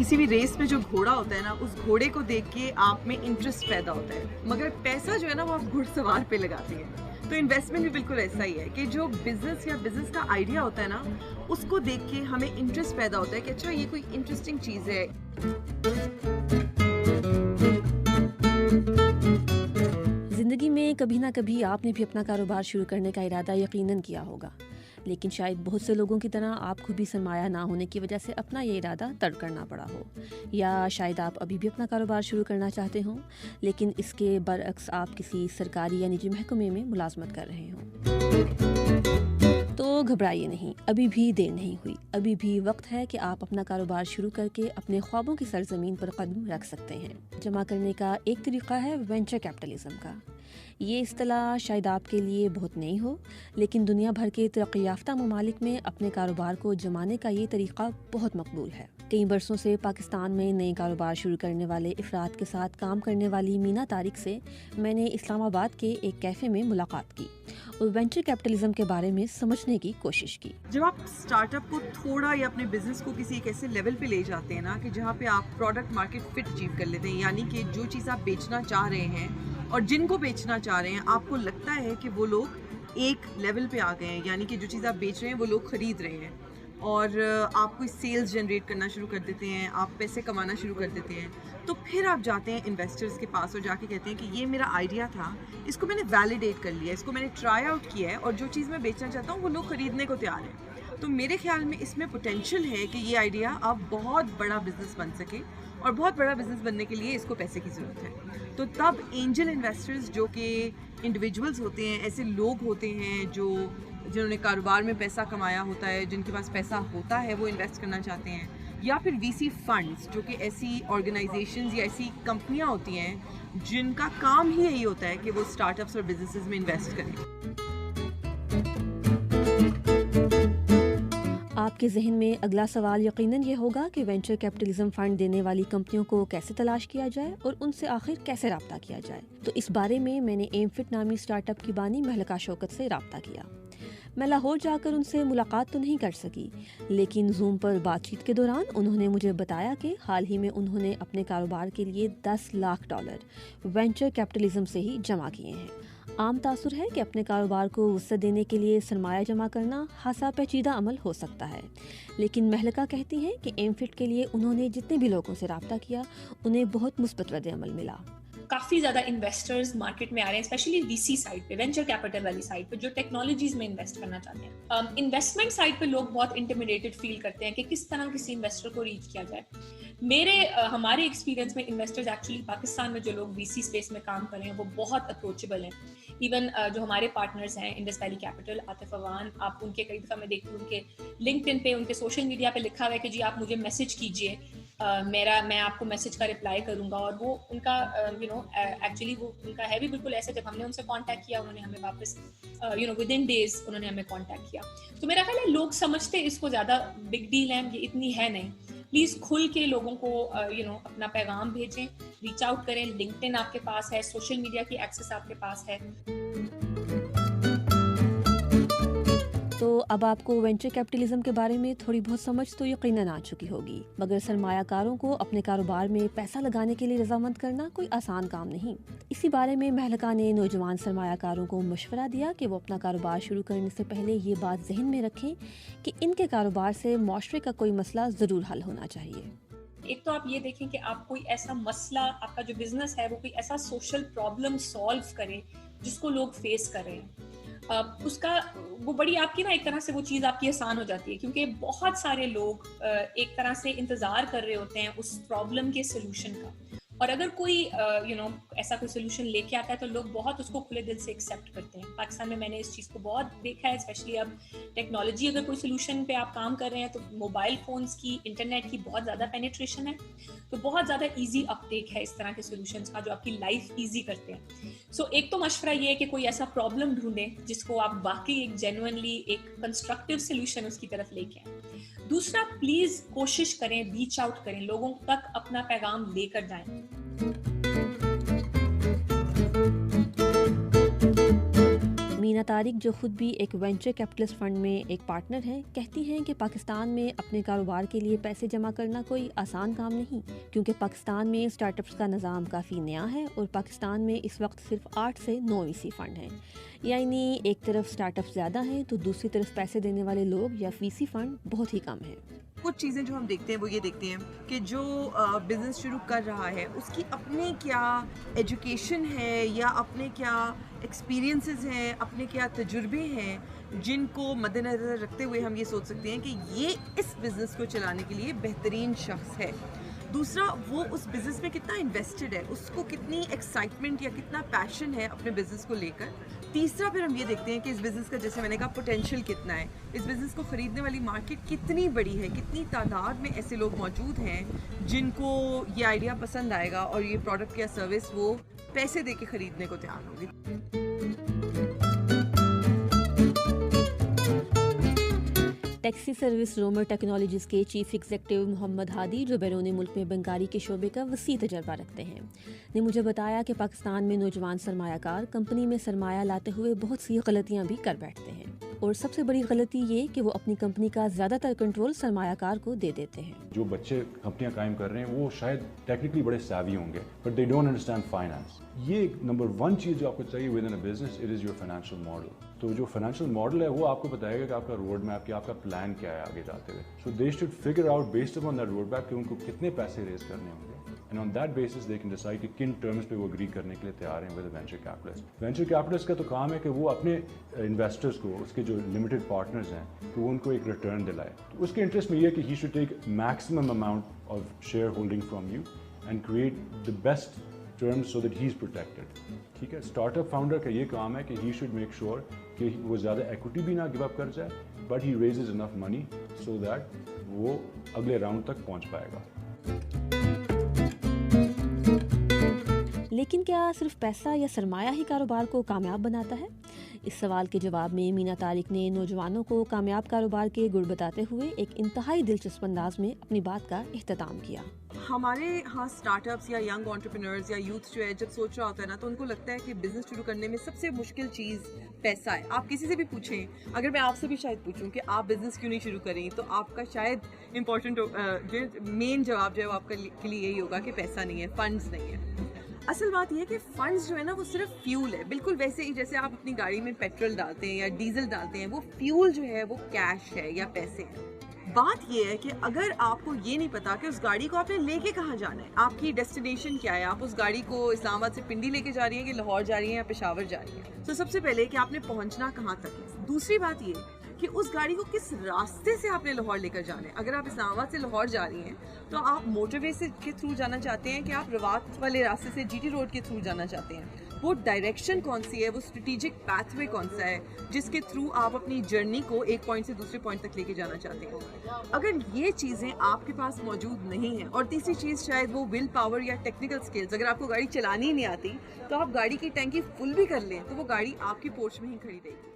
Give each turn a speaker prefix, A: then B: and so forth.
A: کسی بھی ریس میں جو گھوڑا ہوتا ہے نا، اس گھوڑے کو دیکھ کے آپ میں انٹرسٹ پیدا ہوتا ہے، مگر پیسہ جو ہے نا وہ آپ گھڑ سوار پہ لگاتے ہیں. تو انویسٹمنٹ بھی بالکل ایسا ہی ہے کہ جو بزنس یا بزنس کا آئیڈیا ہوتا ہے نا، اس کو دیکھ کے ہمیں انٹرسٹ پیدا ہوتا ہے کہ اچھا یہ کوئی انٹرسٹنگ چیز ہے.
B: زندگی میں کبھی نہ کبھی آپ نے بھی اپنا کاروبار شروع کرنے کا ارادہ یقیناً کیا ہوگا، لیکن شاید بہت سے لوگوں کی طرح آپ کو بھی سرمایہ نہ ہونے کی وجہ سے اپنا یہ ارادہ ترک کرنا پڑا ہو، یا شاید آپ ابھی بھی اپنا کاروبار شروع کرنا چاہتے ہوں لیکن اس کے برعکس آپ کسی سرکاری یا نجی محکمے میں ملازمت کر رہے ہوں. تو گھبرائیے نہیں، ابھی بھی دیر نہیں ہوئی، ابھی بھی وقت ہے کہ آپ اپنا کاروبار شروع کر کے اپنے خوابوں کی سرزمین پر قدم رکھ سکتے ہیں. جمع کرنے کا ایک طریقہ ہے وینچر کیپٹلزم کا. یہ اصطلاح شاید آپ کے لیے بہت نئی ہو، لیکن دنیا بھر کے ترقی یافتہ ممالک میں اپنے کاروبار کو جمانے کا یہ طریقہ بہت مقبول ہے. کئی برسوں سے پاکستان میں نئے کاروبار شروع کرنے والے افراد کے ساتھ کام کرنے والی مینا طارق سے میں نے اسلام آباد کے ایک کیفے میں ملاقات کی اور وینچر کیپٹلزم کے بارے میں سمجھنے کی کوشش کی.
A: جب آپ اسٹارٹ اپ کو تھوڑا یا اپنے بزنس کو کسی ایک ایسے لیول پہ لے جاتے ہیں نا کہ جہاں پہ آپ پروڈکٹ مارکیٹ فٹ اچیو کر لیتے ہیں، یعنی کہ جو چیز آپ بیچنا چاہ رہے ہیں اور جن کو بیچنا چاہ رہے ہیں آپ کو لگتا ہے کہ وہ لوگ ایک لیول پہ آ گئے ہیں، یعنی کہ جو چیز آپ بیچ رہے ہیں وہ لوگ خرید رہے ہیں، اور آپ کوئی سیلز جنریٹ کرنا شروع کر دیتے ہیں، آپ پیسے کمانا شروع کر دیتے ہیں، تو پھر آپ جاتے ہیں انویسٹرز کے پاس اور جا کے کہتے ہیں کہ یہ میرا آئیڈیا تھا، اس کو میں نے ویلیڈیٹ کر لیا، اس کو میں نے ٹرائی آؤٹ کیا ہے، اور جو چیز میں بیچنا چاہتا ہوں وہ لوگ خریدنے کو تیار ہیں. تو میرے خیال میں اس میں پوٹینشیل ہے کہ یہ آئیڈیا اب بہت بڑا بزنس بن سکے، اور بہت بڑا بزنس بننے کے لیے اس کو پیسے کی ضرورت ہے. تو تب اینجل انویسٹرز جو کہ انڈیویجولز ہوتے ہیں، ایسے لوگ ہوتے ہیں جنہوں نے کاروبار میں پیسہ کمایا ہوتا ہے، جن کے پاس پیسہ ہوتا ہے، وہ انویسٹ کرنا چاہتے ہیں، یا پھر وی سی فنڈز جو کہ ایسی آرگنائزیشنز یا ایسی کمپنیاں ہوتی ہیں جن کا کام ہی یہی ہوتا ہے کہ وہ اسٹارٹ اپس اور بزنسز میں انویسٹ کریں.
B: آپ کے ذہن میں اگلا سوال یقیناً یہ ہوگا کہ وینچر کیپٹلزم فنڈ دینے والی کمپنیوں کو کیسے تلاش کیا جائے اور ان سے آخر کیسے رابطہ کیا جائے. تو اس بارے میں نے ایم فٹ نامی سٹارٹ اپ کی بانی مہلکہ شوکت سے رابطہ کیا. میں لاہور جا کر ان سے ملاقات تو نہیں کر سکی، لیکن زوم پر بات چیت کے دوران انہوں نے مجھے بتایا کہ حال ہی میں انہوں نے اپنے کاروبار کے لیے $10 لاکھ وینچر کیپٹلزم سے ہی جمع کیے ہیں. عام تاثر ہے کہ اپنے کاروبار کو وسعت دینے کے لیے سرمایہ جمع کرنا خاصا پیچیدہ عمل ہو سکتا ہے، لیکن مہلکہ کہتی ہیں کہ ایم فٹ کے لیے انہوں نے جتنے بھی لوگوں سے رابطہ کیا انہیں بہت مثبت رد عمل ملا.
C: کافی زیادہ انویسٹرز مارکیٹ میں آ رہے ہیں، اسپیشلی وی سی سائڈ پہ، وینچر کیپٹل والی سائڈ پہ، جو ٹیکنالوجیز میں انویسٹ کرنا چاہتے ہیں. انویسٹمنٹ سائڈ پہ لوگ بہت انٹیمیڈیٹڈ فیل کرتے ہیں کہ کس طرح کسی انویسٹر کو ریچ کیا جائے. ہمارے ایکسپیرینس میں انویسٹرز ایکچولی پاکستان میں جو لوگ وی سی اسپیس میں کام کر رہے ہیں وہ بہت اپروچیبل ہیں. ایون جو ہمارے پارٹنرز ہیں Indus valley capital, Atif Awan, آپ ان کے کئی دفعہ میں دیکھتی ہوں ان کے لنکڈ ان پہ، ان کے سوشل میڈیا پہ لکھا ہوا ہے کہ جی آپ مجھے میسج کیجیے، میں آپ کو میسج کا رپلائی کروں گا. اور وہ ان کا ایکچولی وہ ان کا ہے بھی بالکل ایسا. جب ہم نے ان سے کانٹیکٹ کیا انہوں نے ہمیں واپس ود ان ڈیز انہوں نے ہمیں کانٹیکٹ کیا. تو میرا خیال ہے لوگ سمجھتے اس کو زیادہ بگ ڈیل ہے، یہ اتنی ہے نہیں. پلیز کھل کے لوگوں کو اپنا پیغام بھیجیں، ریچ آؤٹ کریں. لنکڈ ان آپ کے پاس ہے، سوشل میڈیا کی ایکسس آپ کے پاس ہے.
B: تو اب آپ کو وینچر کیپٹلزم کے بارے میں تھوڑی بہت سمجھ تو یقیناً آ چکی ہوگی، مگر سرمایہ کاروں کو اپنے کاروبار میں پیسہ لگانے کے لیے رضامند کرنا کوئی آسان کام نہیں. اسی بارے میں مہلکہ نے نوجوان سرمایہ کاروں کو مشورہ دیا کہ وہ اپنا کاروبار شروع کرنے سے پہلے یہ بات ذہن میں رکھیں کہ ان کے کاروبار سے معاشرے کا کوئی مسئلہ ضرور حل ہونا چاہیے.
C: ایک تو آپ یہ دیکھیں کہ آپ کوئی ایسا مسئلہ، آپ کا جو بزنس ہے وہ کوئی ایسا سوشل پرابلم سالو کریں جس کو لوگ فیس کر رہے ہیں. اس کا وہ بڑی آپ کی نا ایک طرح سے وہ چیز آپ کی آسان ہو جاتی ہے، کیونکہ بہت سارے لوگ ایک طرح سے انتظار کر رہے ہوتے ہیں اس پرابلم کے سلوشن کا. اور اگر کوئی ایسا کوئی سولوشن لے کے آتا ہے تو لوگ بہت اس کو کھلے دل سے ایکسیپٹ کرتے ہیں. پاکستان میں نے اس چیز کو بہت دیکھا ہے، اسپیشلی اب ٹیکنالوجی، اگر کوئی سولوشن پہ آپ کام کر رہے ہیں تو موبائل فونس کی، انٹرنیٹ کی بہت زیادہ پینیٹریشن ہے، تو بہت زیادہ ایزی اپٹیک ہے اس طرح کے سولوشنس کا جو آپ کی لائف ایزی کرتے ہیں. سو ایک تو مشورہ یہ ہے کہ کوئی ایسا پرابلم ڈھونڈیں جس کو آپ واقعی ایک جینوئنلی ایک کنسٹرکٹیو سولوشن اس کی طرف لے کے آئیں. دوسرا، پلیز کوشش کریں، ریچ آؤٹ کریں، لوگوں تک اپنا پیغام لے کر جائیں.
B: مینا طارق جو خود بھی ایک وینچر کیپٹلسٹ فنڈ میں ایک پارٹنر ہیں، کہتی ہیں کہ پاکستان میں اپنے کاروبار کے لیے پیسے جمع کرنا کوئی آسان کام نہیں، کیونکہ پاکستان میں اسٹارٹ اپس کا نظام کافی نیا ہے اور پاکستان میں اس وقت صرف 8 سے 9 وی سی فنڈ ہیں، یعنی ایک طرف اسٹارٹ اپ زیادہ ہیں تو دوسری طرف پیسے دینے والے لوگ یا وی سی فنڈ بہت ہی کم ہیں۔
A: کچھ چیزیں جو ہم دیکھتے ہیں وہ یہ دیکھتے ہیں کہ جو بزنس شروع کر رہا ہے اس کی اپنے کیا ایجوکیشن ہے یا اپنے کیا ایکسپیرینسز ہیں، اپنے کیا تجربے ہیں جن کو مد نظر رکھتے ہوئے ہم یہ سوچ سکتے ہیں کہ یہ اس بزنس کو چلانے کے لیے بہترین شخص ہے۔ دوسرا، وہ اس بزنس میں کتنا انویسٹڈ ہے، اس کو کتنی ایکسائٹمنٹ یا کتنا پیشن ہے اپنے بزنس کو لے کر۔ تیسرا پھر ہم یہ دیکھتے ہیں کہ اس بزنس کا، جیسے میں نے کہا، پوٹینشیل کتنا ہے، اس بزنس کو خریدنے والی مارکیٹ کتنی بڑی ہے، کتنی تعداد میں ایسے لوگ موجود ہیں جن کو یہ آئیڈیا پسند آئے گا اور یہ پروڈکٹ یا سروس وہ پیسے دے کے خریدنے کو تیار ہوں گے۔
B: ٹیکسی سروس رومر ٹیکنالوجیز کے چیف ایگزیکٹو محمد ہادی، جو بیرون ملک میں بنکاری کے شعبے کا وسیع تجربہ رکھتے ہیں، نے مجھے بتایا کہ پاکستان میں نوجوان سرمایہ کار کمپنی میں سرمایہ لاتے ہوئے بہت سی غلطیاں بھی کر بیٹھتے ہیں، اور سب سے بڑی غلطی یہ کہ وہ اپنی کمپنی کا زیادہ تر کنٹرول سرمایہ کار کو دے دیتے ہیں۔
D: جو بچے کمپنیاں قائم کر رہے ہیں وہ شاید ٹیکنیکلی بڑے سیوی ہوں گے but they don't understand finance. یہ نمبر 1 چیز جو آپ کو چاہیے with in a business, it is your financial model. تو جو فائنینشیل ماڈل ہے وہ آپ کو بتائے گا کہ آپ کا روڈ میپ کیا، آپ کا پلان کیا ہے آگے جاتے ہوئے۔ So they should figure out based upon that road map کہ ان کو کتنے پیسے ریز کرنے ہوں گے، and on that basis they can decide کہ کن ٹرمز پہ وہ اگری کرنے کے لیے تیار ہیں with venture capitalist. Venture capitalist کا تو کام ہے کہ وہ اپنے انویسٹرز کو، اس کے جو لمیٹڈ پارٹنرز ہیں، کہ وہ ان کو ایک ریٹرن دلائے۔ تو اس کے انٹرسٹ میں یہ ہے کہ he should take maximum amount of share holding from you and create the best terms so that he is protected۔ ٹھیک ہے، اسٹارٹ اپ فاؤنڈر کا یہ کام ہے کہ he should make sure کہ وہ زیادہ ایکوٹی بھی نہ گیو اپ کر جائے but he raises enough money so that وہ اگلے راؤنڈ تک پہنچ پائے گا۔
B: لیکن کیا صرف پیسہ یا سرمایہ ہی کاروبار کو کامیاب بناتا ہے؟ اس سوال کے جواب میں مینا طارق نے نوجوانوں کو کامیاب کاروبار کے گڑ بتاتے ہوئے ایک انتہائی دلچسپ انداز میں اپنی بات کا اختتام کیا۔
A: ہمارے ہاں اسٹارٹ اپس یا ینگ انٹرپرینورز یا یوتھ جو ہے جب سوچ رہا ہوتا ہے نا تو ان کو لگتا ہے کہ بزنس شروع کرنے میں سب سے مشکل چیز پیسہ ہے۔ آپ کسی سے بھی پوچھیں، اگر میں آپ سے بھی شاید پوچھوں کہ آپ بزنس کیوں نہیں شروع کریں تو آپ کا شاید امپورٹنٹ مین جواب جو ہے وہ آپ کے لیے یہی ہوگا کہ پیسہ نہیں ہے، فنڈز نہیں ہے۔ اصل بات یہ ہے کہ فنڈز جو ہے نا وہ صرف فیول ہے، بالکل ویسے ہی جیسے آپ اپنی گاڑی میں پیٹرول ڈالتے ہیں یا ڈیزل ڈالتے ہیں، وہ فیول جو ہے وہ کیش ہے یا پیسے ہیں۔ بات یہ ہے کہ اگر آپ کو یہ نہیں پتا کہ اس گاڑی کو آپ نے لے کے کہاں جانا ہے، آپ کی ڈیسٹینیشن کیا ہے، آپ اس گاڑی کو اسلام آباد سے پنڈی لے کے جا رہی ہیں کہ لاہور جا رہی ہیں یا پشاور جا رہی ہیں، تو سب سے پہلے کہ آپ نے پہنچنا کہاں تک ہے۔ دوسری بات یہ کہ اس گاڑی کو کس راستے سے آپ نے لاہور لے کر جانا ہے۔ اگر آپ اسلام آباد سے لاہور جا رہی ہیں تو آپ موٹر وے سے کے تھرو جانا چاہتے ہیں کہ آپ روات والے راستے سے جی ٹی روڈ کے تھرو جانا چاہتے ہیں، وہ ڈائریکشن کون سی ہے، وہ اسٹریٹجک پاتھ وے کون سا ہے جس کے تھرو آپ اپنی جرنی کو ایک پوائنٹ سے دوسرے پوائنٹ تک لے کے جانا چاہتے ہیں۔ اگر یہ چیزیں آپ کے پاس موجود نہیں ہیں، اور تیسری چیز شاید وہ ول پاور یا ٹیکنیکل اسکلز، اگر آپ کو گاڑی چلانی ہی نہیں آتی تو آپ گاڑی کی ٹینکی فل بھی کر لیں تو وہ گاڑی آپ کی پورچ میں ہی کھڑی رہے گی۔